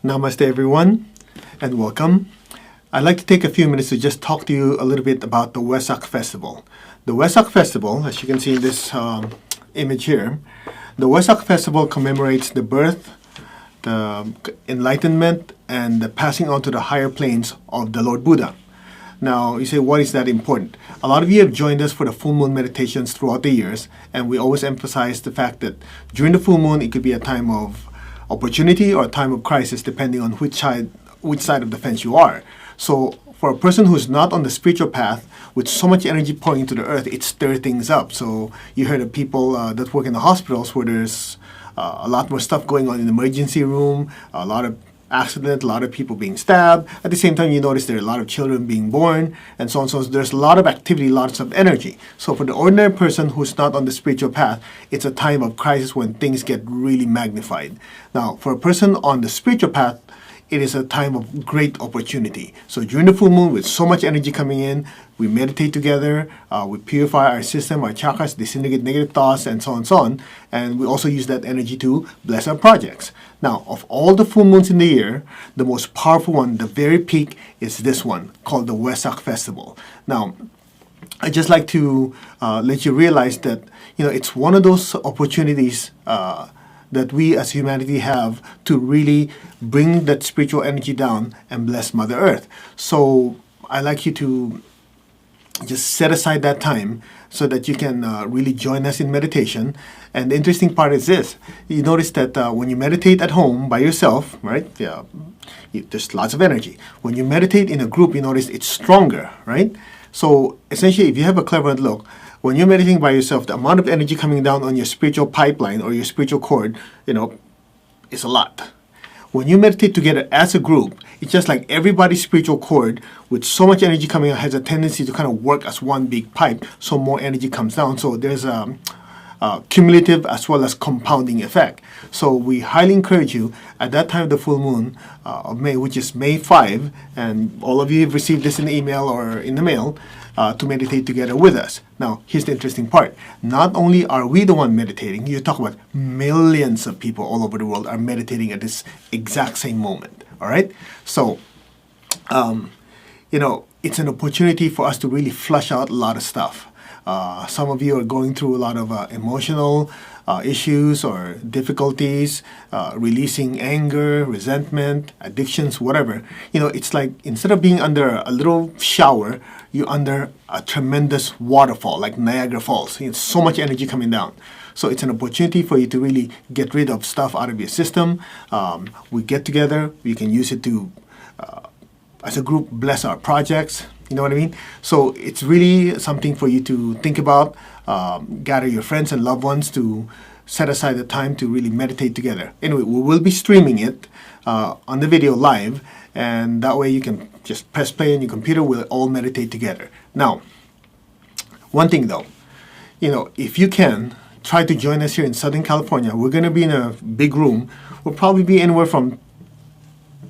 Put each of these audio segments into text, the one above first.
Namaste everyone and welcome. I'd like to take a few minutes to just talk to you a little bit about the Wesak festival. The Wesak festival, as you can see in this image here, the Wesak festival commemorates the birth, the enlightenment, and the passing on to the higher planes of the Lord Buddha. Now, you say, why is that important? A lot of you have joined us for the full moon meditations throughout the years, and we always emphasize the fact that during the full moon, it could be a time of opportunity or a time of crisis, depending on which side of the fence you are. So, for a person who's not on the spiritual path, with so much energy pouring into the earth, it stirs things up. So, you heard of people that work in the hospitals where there's a lot more stuff going on in the emergency room, a lot of accident, a lot of people being stabbed. At the same time, you notice there are a lot of children being born, and so on. So there's a lot of activity, lots of energy. So for the ordinary person who's not on the spiritual path, it's a time of crisis when things get really magnified. Now, for a person on the spiritual path, it is a time of great opportunity. So during the full moon, with so much energy coming in, we meditate together, we purify our system, our chakras, disintegrate negative thoughts, and so on and so on. And we also use that energy to bless our projects. Now, of all the full moons in the year, the most powerful one, the very peak, is this one, called the Wesak Festival. Now, I'd just like to let you realize that, it's one of those opportunities that we as humanity have to really bring that spiritual energy down and bless Mother Earth. So I'd like you to just set aside that time so that you can really join us in meditation. And the interesting part is this. You notice that when you meditate at home by yourself, right, there's lots of energy. When you meditate in a group, you notice it's stronger, right? So essentially, if you have a clever look, when you're meditating by yourself, the amount of energy coming down on your spiritual pipeline or your spiritual cord, is a lot. When you meditate together as a group, it's just like everybody's spiritual cord with so much energy coming out has a tendency to kind of work as one big pipe, so more energy comes down. So there's a cumulative as well as compounding effect. So we highly encourage you at that time of the full moon of May, which is May 5, and all of you have received this in the email or in the mail, to meditate together with us. Now, here's the interesting part. Not only are we the one meditating, you talk about millions of people all over the world are meditating at this exact same moment. All right? So, it's an opportunity for us to really flush out a lot of stuff. Some of you are going through a lot of emotional issues or difficulties, releasing anger, resentment, addictions, whatever. It's like instead of being under a little shower, you're under a tremendous waterfall, like Niagara Falls. It's so much energy coming down. So it's an opportunity for you to really get rid of stuff out of your system. We get together. We can use it to, as a group, bless our projects. You know what I mean? So it's really something for you to think about. Gather your friends and loved ones to set aside the time to really meditate together. Anyway, we will be streaming it on the video live, and that way you can just press play on your computer. We'll all meditate together. Now, one thing though, if you can, try to join us here in Southern California. We're going to be in a big room. We'll probably be anywhere from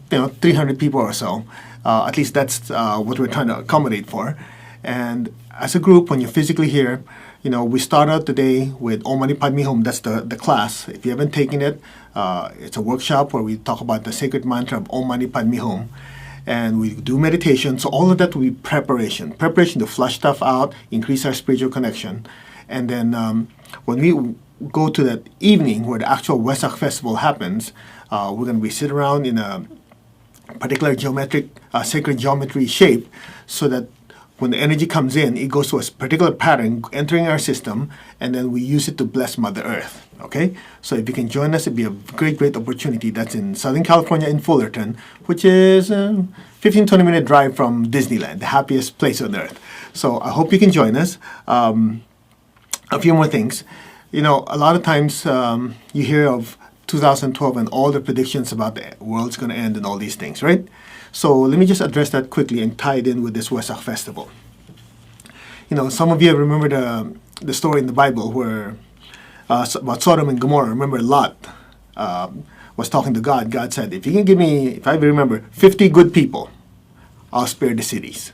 300 people or so. At least that's what we're trying to accommodate for. And as a group, when you're physically here, we start out the day with Om Mani Padme Hum. That's the class. If you haven't taken it, it's a workshop where we talk about the sacred mantra of Om Mani Padme Hum. And we do meditation. So all of that will be preparation. Preparation to flush stuff out, increase our spiritual connection. And then when we go to that evening where the actual Wesak festival happens, we're going to be sitting around in a particular sacred geometry shape, so that when the energy comes in, it goes to a particular pattern entering our system, and then we use it to bless Mother Earth. Okay? So if you can join us, it'd be a great opportunity. That's in Southern California in Fullerton, which is a 15-20 minute drive from Disneyland, the happiest place on earth. So I hope you can join us. A few more things. A lot of times you hear of 2012 and all the predictions about the world's going to end and all these things, right? So let me just address that quickly and tie it in with this Wesak festival. Some of you remember the story in the Bible where about Sodom and Gomorrah. Remember Lot was talking to God. God said, if you can give me, if I remember, 50 good people, I'll spare the cities.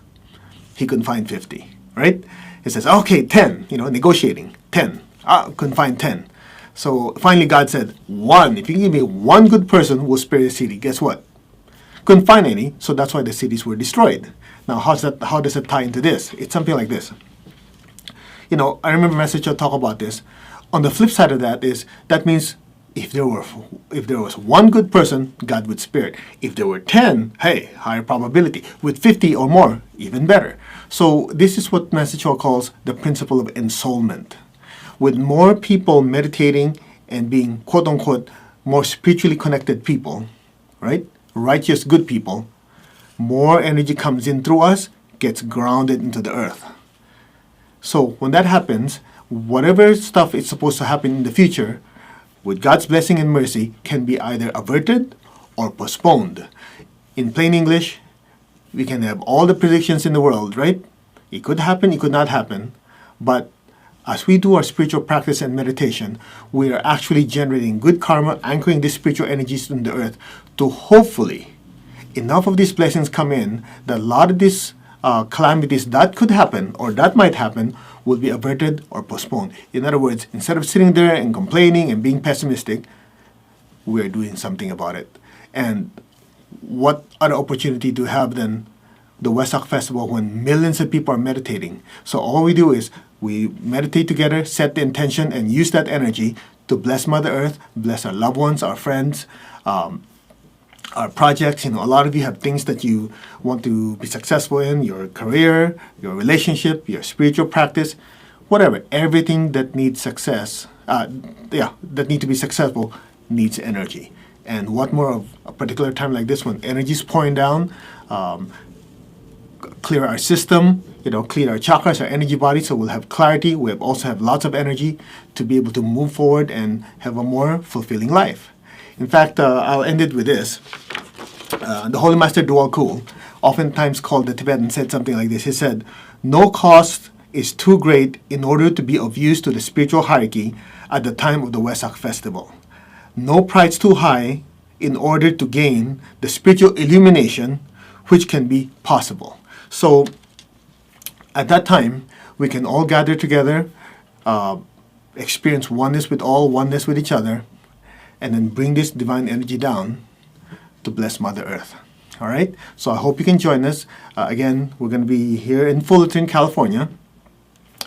He couldn't find 50, right? He says, okay, 10, negotiating, 10. Couldn't find 10. So finally God said, one, if you can give me one good person who will spare the city, guess what? Couldn't find any, so that's why the cities were destroyed. Now how does it tie into this? It's something like this. I remember a message I'll talk about this. On the flip side of that means if there was one good person, God would spare it. If there were 10, hey, higher probability. With 50 or more, even better. So this is what Master Cho calls the principle of ensoulment. With more people meditating and being quote-unquote more spiritually connected people, right? Righteous, good people, more energy comes in through us, gets grounded into the earth. So when that happens, whatever stuff is supposed to happen in the future, with God's blessing and mercy, can be either averted or postponed. In plain English, we can have all the predictions in the world, right? It could happen, it could not happen. But as we do our spiritual practice and meditation, we are actually generating good karma, anchoring these spiritual energies in the earth to hopefully enough of these blessings come in that a lot of these calamities that could happen or that might happen will be averted or postponed. In other words, instead of sitting there and complaining and being pessimistic, we're doing something about it. And what other opportunity to have than the Wesak festival when millions of people are meditating? So all we do is we meditate together, set the intention, and use that energy to bless Mother Earth, bless our loved ones, our friends, our projects. A lot of you have things that you want to be successful in, your career, your relationship, your spiritual practice, whatever. Everything that needs success, that need to be successful needs energy. And what more of a particular time like this when energy is pouring down, clear our system, clear our chakras, our energy body, so we'll have clarity. We'll also have lots of energy to be able to move forward and have a more fulfilling life. In fact, I'll end it with this. The Holy Master Dual Kul, oftentimes called the Tibetan, said something like this. He said, no cost is too great in order to be of use to the spiritual hierarchy at the time of the Wesak festival. No price too high in order to gain the spiritual illumination which can be possible. So at that time, we can all gather together, experience oneness with all, oneness with each other, and then bring this divine energy down to bless Mother Earth. All right? So I hope you can join us. Again, we're going to be here in Fullerton, California.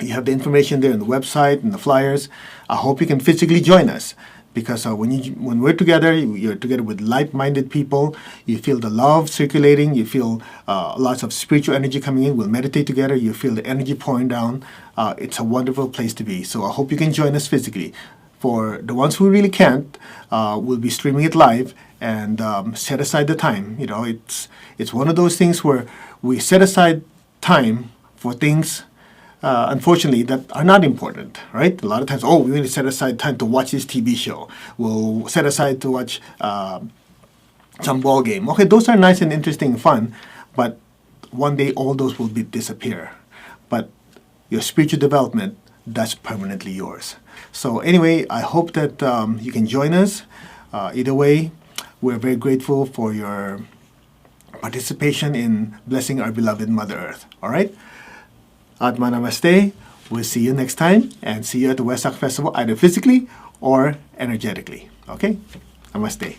You have the information there on the website and the flyers. I hope you can physically join us because when we're together, you're together with like-minded people. You feel the love circulating. You feel lots of spiritual energy coming in. We'll meditate together. You feel the energy pouring down. It's a wonderful place to be. So I hope you can join us physically. For the ones who really can't, we'll be streaming it live and set aside the time. It's one of those things where we set aside time for things, unfortunately, that are not important, right? A lot of times, we need to set aside time to watch this TV show. We'll set aside to watch some ball game. Okay, those are nice and interesting and fun, but one day all those will disappear. But your spiritual development, that's permanently yours. So anyway, I hope that you can join us. Either way, we're very grateful for your participation in blessing our beloved Mother Earth. All right? Atma Namaste. We'll see you next time and see you at the Wesak Festival either physically or energetically. Okay? Namaste.